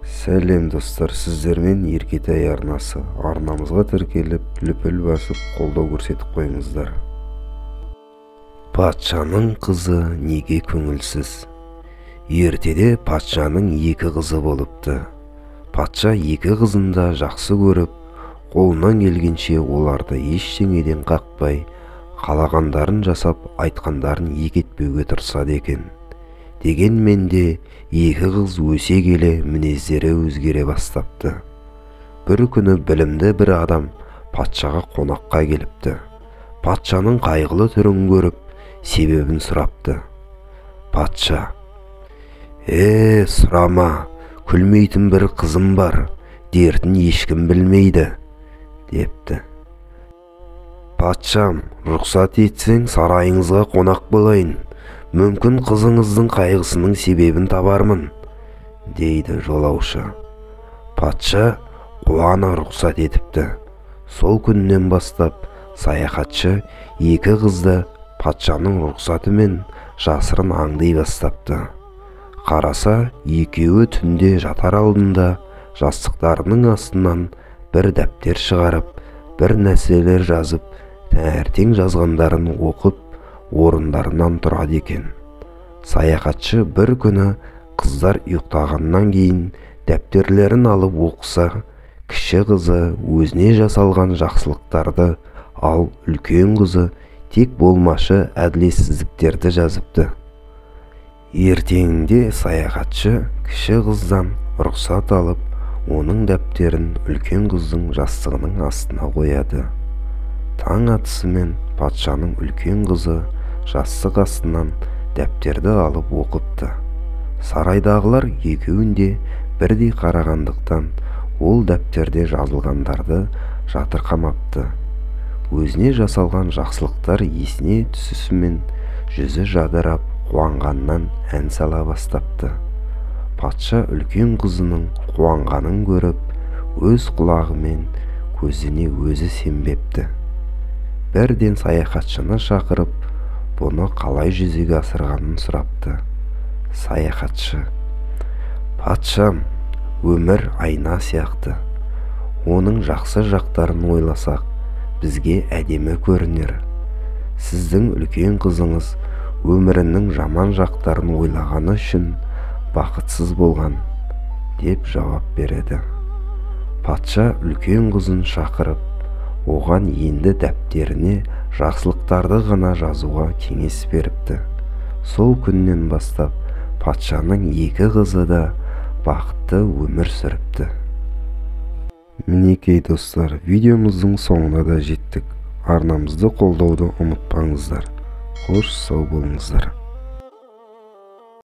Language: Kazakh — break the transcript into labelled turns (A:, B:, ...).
A: Сәлем достар, сіздермен Еркетай арнасы. Арнамызға тіркеліп, лүпіл басып, қолдау көрсетіп қойыңыздар. Патшаның қызы неге көңілсіз? Ертеде патшаның екі қызы болыпты. Патша екі қызын да жақсы көріп, қолынан келгенше оларды ештеңеден қақпай, қалағандарын жасап, айтқандарын екетпеуге тырысады екен. Дегенмен де екі қыз өсе келе мінездері өзгере бастапты. Бір күні білімді бір адам патшаға қонаққа келіпті. Патшаның қайғылы түрін көріп, себебін сұрапты. Патша: сұрама, күлмейтін бір қызым бар, дертін ешкім білмейді, депті. Патшам, рұқсат етсең, сарайыңызға қонақ болайын. Мүмкін қызыңыздың қайғысының себебін табармын, дейді жолаушы. Патша қуана рұқсат етіпті. Сол күннен бастап саяхатшы екі қызды патшаның рұқсатымен жасырын аңдай бастапты. Қараса, екеуі түнде жатар алдында жастықтарының астынан бір дәптер шығарып, бір нәрселер жазып, таңертең жазғандарын оқып, орындарынан тұрады екен. Саяхатшы бір күні қыздар ұйықтағаннан кейін дәптерлерін алып оқыса, кіші қызы өзіне жасалған жақсылықтарды, ал үлкен қызы тек болмашы әділетсіздіктерді жазыпты. Ертеңінде саяхатшы кіші қыздан рұқсат алып, оның дәптерін үлкен қыздың жастығының астына қояды. Таң атысымен патшаның үлкен қызы жастық астынан дәптерді алып оқыпты. Сарайдағылар екеуінде бірдей қарағандықтан ол дәптерде жазылғандарды жатырқамапты. Өзіне жасалған жақсылықтар есіне түсісімен жүзі жадырап, қуанғаннан ән сала бастапты. Патша үлкен қызының қуанғанын көріп, өз құлағымен көзіне өзі сенбепті. Бірден саяхатшыны шақырып, бұны қалай жүзеге асырғанын сұрапты. Саяхатшы: патшам, өмір айна сияқты. Оның жақсы жақтарын ойласақ, бізге әдемі көрінер. Сіздің үлкен қызыңыз өмірінің жаман жақтарын ойлағаны үшін бақытсыз болған, деп жауап береді. Патша үлкен қызын шақырып, оған енді дәптеріне жақсылықтарды ғана жазуға кеңес беріпті. Сол күннен бастап патшаның екі қызы да бақытты өмір сүріпті. Мінекей достар, видеомыздың соңына да жеттік. Арнамызды қолдауды ұмытпаңыздар. Қош сау болыңыздар.